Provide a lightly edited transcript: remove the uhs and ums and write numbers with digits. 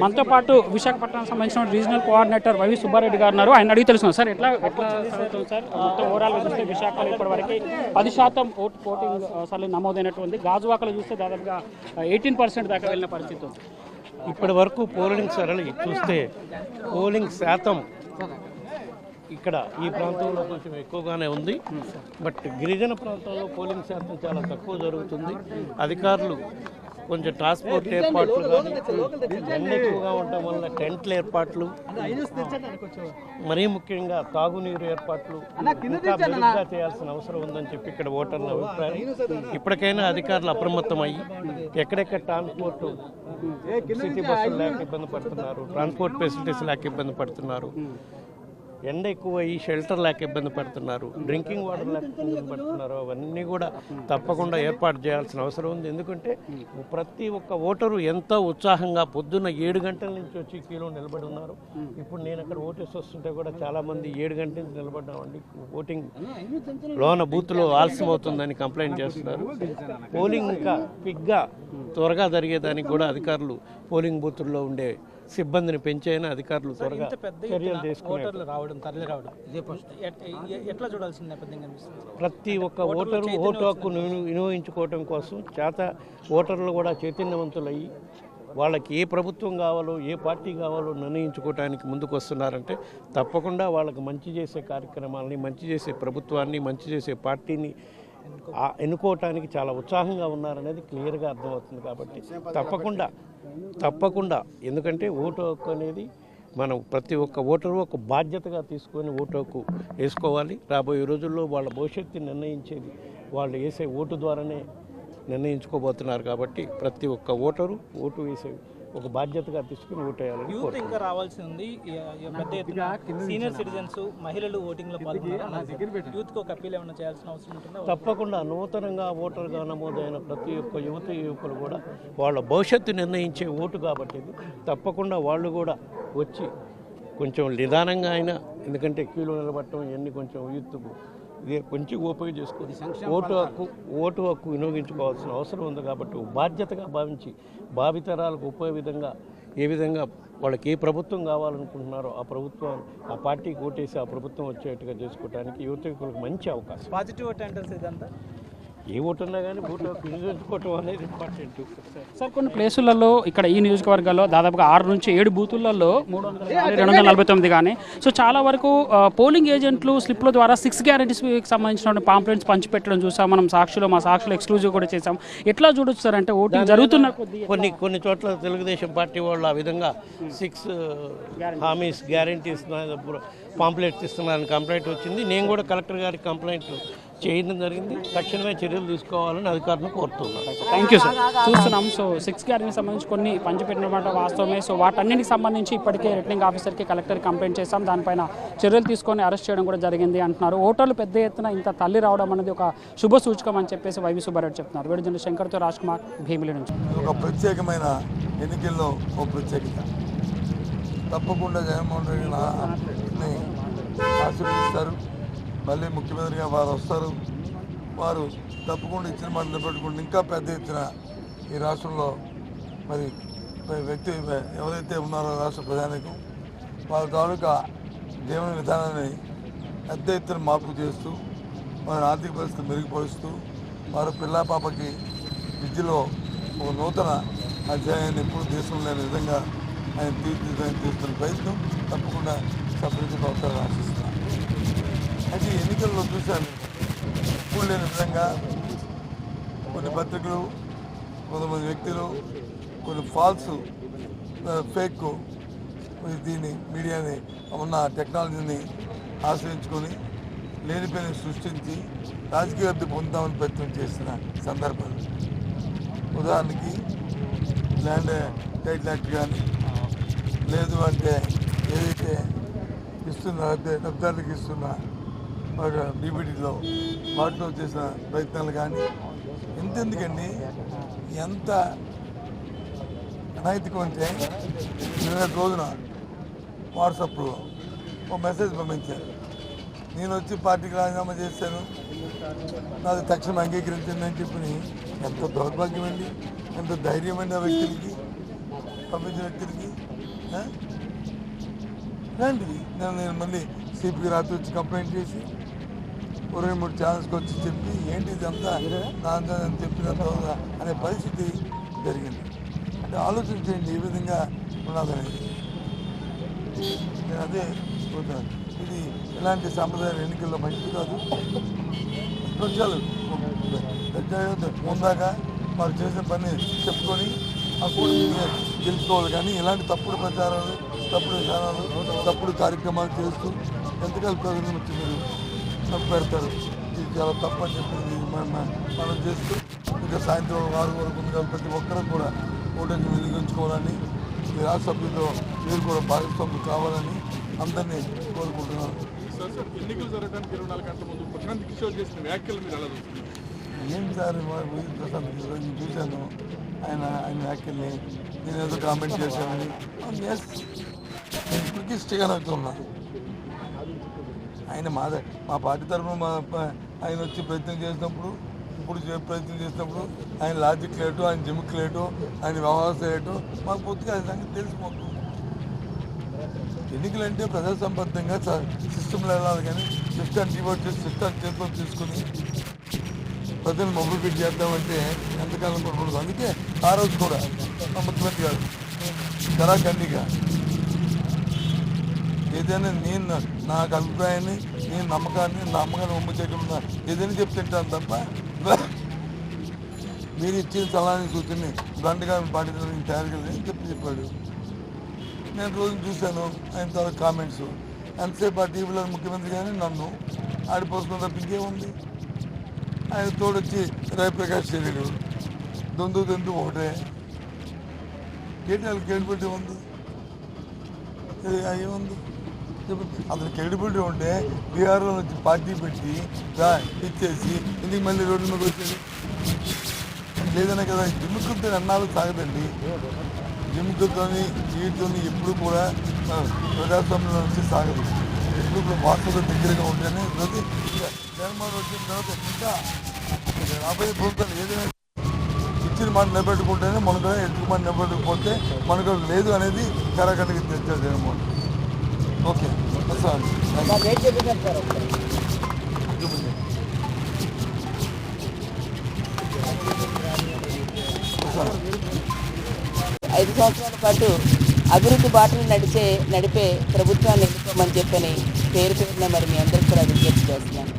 మనతో పాటు విశాఖపట్నానికి సంబంధించిన రీజనల్ కోఆర్డినేటర్ వైవి సుబ్బారెడ్డి గారు ఉన్నారు. ఆయన అడిగి తెలుసుకున్నాం సార్ ఎట్లా సాగుతుంది సార్ మొత్తం ఓవరాల్గా చూస్తే విశాఖలో ఇప్పటివరకు 10% ఓటింగ్ అసలు నమోదైనటువంటి గాజువాకలో చూస్తే దాదాపుగా 18% దాకా వెళ్ళిన పరిస్థితి ఉంది. ఇప్పటి వరకు పోలింగ్ సరళి చూస్తే పోలింగ్ శాతం ఇక్కడ ఈ ప్రాంతంలో కొంచెం ఎక్కువగానే ఉంది. బట్ గిరిజన ప్రాంతంలో పోలింగ్ శాతం చాలా తక్కువ జరుగుతుంది. అధికారులు కొంచెం ట్రాన్స్పోర్ట్ ఏర్పాట్లు కానీ ఎండ ఎక్కువగా ఉండటం వల్ల టెంట్ల ఏర్పాట్లు, మరీ ముఖ్యంగా తాగునీరు ఏర్పాట్లు ఇంకా మెరుగ్గా చేయాల్సిన అవసరం ఉందని చెప్పి ఇక్కడ ఓటర్ల అభిప్రాయం. ఇప్పటికైనా అధికారులు అప్రమత్తమయ్యి ఎక్కడెక్కడ ట్రాన్స్పోర్ట్ సిటీ బస్సులు లేక ఇబ్బంది పడుతున్నారు, ట్రాన్స్పోర్ట్ ఫెసిలిటీస్ లేక ఇబ్బంది పడుతున్నారు, ఎండ ఎక్కువ అయ్యి షెల్టర్ లేక ఇబ్బంది పడుతున్నారు, డ్రింకింగ్ వాటర్ లేక ఇబ్బంది పడుతున్నారు, అవన్నీ కూడా తప్పకుండా ఏర్పాటు చేయాల్సిన అవసరం ఉంది. ఎందుకంటే ప్రతి ఒక్క ఓటరు ఎంతో ఉత్సాహంగా పొద్దున్న 7 గంటల నుంచి వచ్చి క్యూలో నిలబడి ఉన్నారు. ఇప్పుడు నేను అక్కడ ఓటేసి వస్తుంటే కూడా చాలామంది 7 గంటల నుంచి నిలబడ్డామండి, ఓటింగ్ లోన బూత్లో ఆలస్యం అవుతుందని కంప్లైంట్ చేస్తున్నారు. పోలింగ్ ఇంకా క్విక్గా త్వరగా జరిగేదానికి కూడా అధికారులు పోలింగ్ బూతుల్లో ఉండే సిబ్బందిని పెంచైనా అధికారులు త్వరగా చర్యలు తీసుకున్నారు. ప్రతి ఒక్క ఓటరు ఓటు హక్కును వినియోగించుకోవటం కోసం ఓటర్లు కూడా చైతన్యవంతులయ్యి వాళ్ళకి ఏ ప్రభుత్వం కావాలో ఏ పార్టీ కావాలో నిర్ణయించుకోవడానికి ముందుకు వస్తున్నారంటే తప్పకుండా వాళ్ళకి మంచి చేసే కార్యక్రమాలని, మంచి చేసే ప్రభుత్వాన్ని, మంచి చేసే పార్టీని ఎన్నుకోవటానికి చాలా ఉత్సాహంగా ఉన్నారనేది క్లియర్గా అర్థమవుతుంది. కాబట్టి తప్పకుండా ఎందుకంటే ఓటు హక్కు అనేది మనం ప్రతి ఒక్క ఓటరు ఒక బాధ్యతగా తీసుకొని ఓటు హక్కు వేసుకోవాలి. రాబోయే రోజుల్లో వాళ్ళ భవిష్యత్తుని నిర్ణయించేది వాళ్ళు వేసే ఓటు ద్వారానే నిర్ణయించుకోబోతున్నారు. కాబట్టి ప్రతి ఒక్క ఓటరు ఓటు వేసే ఒక బాధ్యతగా తీసుకుని ఓటేయాలని యూత్ ఇంకా రావాల్సి ఉంది. పెద్ద ఎత్తున సీనియర్ సిటిజన్స్, మహిళలు ఓటింగ్లో పాల్గొన్నారు. యూత్కి ఒక అప్పీల్ ఏమైనా చేయాల్సిన అవసరం ఉంటుంది. తప్పకుండా నూతనంగా ఓటర్గా నమోదైన ప్రతి ఒక్క యువకులు కూడా వాళ్ళ భవిష్యత్తు నిర్ణయించే ఓటు కాబట్టి తప్పకుండా వాళ్ళు కూడా వచ్చి కొంచెం నిదానంగా అయినా, ఎందుకంటే క్యూలో నిలబడటం ఇవన్నీ కొంచెం యూత్కు ఇదే కొంచెం ఓపిక చేసుకొని ఓటు హక్కు వినియోగించుకోవాల్సిన అవసరం ఉంది. కాబట్టి బాధ్యతగా భావించి భావితరాలకు ఏ విధంగా వాళ్ళకి ఏ ప్రభుత్వం కావాలనుకుంటున్నారో ఆ ప్రభుత్వం, ఆ పార్టీకి ఓటేసి ఆ ప్రభుత్వం వచ్చేట్టుగా చేసుకోవడానికి యువతకులకు మంచి అవకాశం. పాజిటివ్ ఓట్ అంటే ఇదంతా ఏ ఓటు ఉన్నా కానీ ఓటు హక్కు వినియోగించుకోవటం అనేది ఇంపార్టెంట్. సార్ కొన్ని ప్లేసులలో ఇక్కడ ఈ నియోజకవర్గాల్లో దాదాపుగా 6 నుంచి 7 బూతులలో 249 కానీ సో చాలా వరకు పోలింగ్ ఏజెంట్లు స్లిప్ల ద్వారా 6 గ్యారెంటీస్కి సంబంధించిన పాంప్లెట్స్ పంచిపెట్టడం చూసాం. మనం మా సాక్షిలో ఎక్స్క్లూజివ్ కూడా చేసాం. ఎట్లా చూడొచ్చు సార్ అంటే ఓటింగ్ జరుగుతున్న కొన్ని చోట్ల తెలుగుదేశం పార్టీ వాళ్ళు ఆ విధంగా 6 హామీస్ గ్యారెంటీస్ పాంప్లెట్స్ ఇస్తున్నారని కంప్లైంట్ వచ్చింది. నేను కూడా కలెక్టర్ గారికి కంప్లైంట్ చేయడం జరిగింది. తక్షణమే చర్యలు తీసుకోవాలని అధికారులను కోరుతున్నాను. Thank you sir. చూస్తున్నాం. సో 6 గ్యారెంటీకి సంబంధించి కొన్ని పంచిపెట్టినమాట వాస్తవమే. సో వాటన్నిటికి సంబంధించి ఇప్పటికే రిటర్నింగ్ ఆఫీసర్కి కలెక్టర్ కంప్లైంట్ చేశాం. దానిపైన చర్యలు తీసుకొని అరెస్ట్ చేయడం కూడా జరిగింది అంటున్నారు. ఓటర్లు పెద్ద ఎత్తున ఇంత తల్లి రావడం అనేది ఒక శుభ సూచకం అని చెప్పేసి వైవి సుబ్బారెడ్డి చెప్తున్నారు. వేడుజన శంకర్తో రాజ్ కుమార్, భీమిలి నుంచి. ఒక ప్రత్యేకమైన ఎన్నికల్లో ఒక ప్రత్యేకత తప్పకుండా జగన్మోహన్ రెడ్డిని ఆశీర్వదిస్తారు. మళ్ళీ ముఖ్యమంత్రిగా వారు వస్తారు. వారు తప్పకుండా ఇచ్చిన మాట నిలబెట్టుకుంటే ఇంకా పెద్ద ఎత్తున ఈ రాష్ట్రంలో మరి వ్యక్తి ఎవరైతే ఉన్నారో రాష్ట్ర ప్రజానికం వారి తాలూకా జీవన విధానాన్ని పెద్ద ఎత్తున మార్పు చేస్తూ వారి ఆర్థిక పరిస్థితి మెరుగుపరుస్తూ వారి పిల్లా పాపకి విద్యలో ఒక నూతన అధ్యాయాన్ని ఎప్పుడు దేశంలో లేని విధంగా ఆయన తీస్తున్న ప్రయత్నం తప్పకుండా సఫలీకృతం అవుతారని ఆశిస్తున్నాను. అయితే ఎన్నికల్లో చూశాను ఎప్పుడు లేని విధంగా కొన్ని పత్రికలు, కొంతమంది వ్యక్తులు కొన్ని ఫాల్స్ ఫేక్ దీన్ని మీడియాని ఉన్న టెక్నాలజీని ఆశ్రయించుకొని లేనిపోయిన సృష్టించి రాజకీయ లబ్ధి పొందామని ప్రయత్నం చేసిన సందర్భాలు. ఉదాహరణకి ల్యాండ్ టైటిల్ యాక్ట్ కానీ లేదు అంటే ఏదైతే ఇస్తున్న లబ్ధాలకు ఇస్తున్న డీబీటీలో వాటిలో చేసిన ప్రయత్నాలు కానీ ఎంతెందుకండి ఎంత అనైతికం అంటే నిన్న రోజున వాట్సాప్లో ఒక మెసేజ్ పంపించారు. నేను వచ్చి పార్టీకి రాజీనామా చేశాను, నాది తక్షణం అంగీకరించండి అని చెప్పి ఎంత దౌర్భాగ్యం అండి, ఎంత ధైర్యం అండి ఆ వ్యక్తులకి, పంపించిన వ్యక్తులకి. ఇలాంటివి నేను మళ్ళీ సిపికి రాత్రి వచ్చి కంప్లైంట్ చేసి 23 ఛానల్స్కి వచ్చి చెప్పి ఏంటి ఇదంతా నాందని అని చెప్పినంత అనే పరిస్థితి జరిగింది. అంటే ఆలోచించండి ఈ విధంగా ఉన్నదనేది. నేను అదే చూద్దాను, ఇది ఇలాంటి సాంప్రదాయ ఎన్నికల్లో మంచిది కాదు. ప్రజలు ముందాక వారు చేసిన పని చెప్పుకొని ఆ కూటమి గెలుచుకోవాలి, కానీ ఇలాంటి తప్పుడు ప్రచారాలు, తప్పుడు విధానాలు, తప్పుడు కార్యక్రమాలు చేస్తూ ఎంతకాలం ప్రజలను వచ్చి మీరు తప్పు పెడతారు. ఇది చాలా తప్పు అని చెప్పింది మనం చేస్తూ ఇంకా సాయంత్రం 6 వరకు ఉంది కాబట్టి ప్రతి ఒక్కరూ కూడా ఓటమి వినియోగించుకోవాలని, ఈ రాష్ట్ర సభ్యులతో మీరు కూడా భాగస్వాములు కావాలని అందరినీ కోరుకుంటున్నాను. ఎన్నికలు జరగడానికి 24 గంటల ముందు ప్రశాంత్ కిషోర్ చేసిన వ్యాఖ్యలు మీరు ఎలా చూస్తున్నారు? ఏంటి సార్ ప్రశాంత్ కిషోర్ నేను చూశాను, ఆయన వ్యాఖ్యల్ని నేను ఏదో కామెంట్ చేశానని. నేను ఇప్పటికీ స్టేగా అవుతున్నా. ఆయన మా పార్టీ తరఫున ఆయన వచ్చి ప్రయత్నం చేసినప్పుడు, ఇప్పుడు ప్రయత్నం చేసినప్పుడు ఆయన లాజిక్ లేటో, ఆయన జిమిక్ లేటో, ఆయన వ్యవహారం లేటో మాకు పూర్తిగా ఆయన సంగతి తెలిసిపోతుంది. ఎన్నికలంటే ప్రజాసంబద్ధంగా సిస్టంలో వెళ్ళాలి, కానీ సిస్టమ్ డివోట్ చేసి సిస్టమ్ చేతిలో తీసుకుని ప్రజలు మొబిలిటీ చేద్దామంటే ఎంతకాలం కొనకూడదు. అందుకే ఆ రోజు కూడా మా ముఖ్యమంత్రి గారు కరాఖండిగా ఏదైనా నేను నాకు అభిప్రాయాన్ని, నేను నమ్మకాన్ని, నా అమ్మగారిని ఒమ్ము చేయకుండా ఏదైనా చెప్తుంటాను తప్ప మీరు ఇచ్చిన సలహాని సూచనని బ్లంట్గా పాటించడానికి తయారు కదని చెప్పాడు. నేను రోజు చూశాను ఆయన తర్వాత కామెంట్స్. ఎంతసేపు ఆ టీవీలో ముఖ్యమంత్రి కానీ నన్ను ఆడిపోతున్న తప్పింకే ఉంది. ఆయన తోడొచ్చి రవిప్రకాష్ చర్యలు దొందు ఒకటే ఏంటి వాళ్ళకి క్రెడిబిలిటీ ఉంది, ఏముంది అతను క్రెడిబిలిటీ ఉంటే బీహార్లో వచ్చి పార్టీ పెట్టి ఇచ్చేసి ఇంటికి మళ్ళీ రోడ్డు మీద వచ్చేది లేదనే కదా. జిమ్ముకుతో అన్నాళ్ళు సాగదండి. జిమ్ముకుతో వీటితో ఎప్పుడు కూడా ప్రజాస్వామ్యంలో నుంచి సాగదు. ఎప్పుడు కూడా వార్తతో దగ్గరగా ఉంటేనే ప్రతి జగన్మోహన్ వచ్చిన తర్వాత ఇంకా రాబోయే ప్రభుత్వాలు ఏదైనా ఇచ్చిన మాట నిలబెట్టుకుంటేనే మనకు, ఎట్టుకు మాట నిలబెట్టకపోతే మనకు లేదు అనేది కరాఖండికి తెచ్చారు జగన్మోహన్. ఓకే సార్, 5 సంవత్సరాల పాటు అభివృద్ధి బాటలు నడిపే ప్రభుత్వాన్ని ఎన్నుకోమని చెప్పని పేరున మరి మీ అందరికీ కూడా విజ్ఞప్తి చేస్తున్నాను.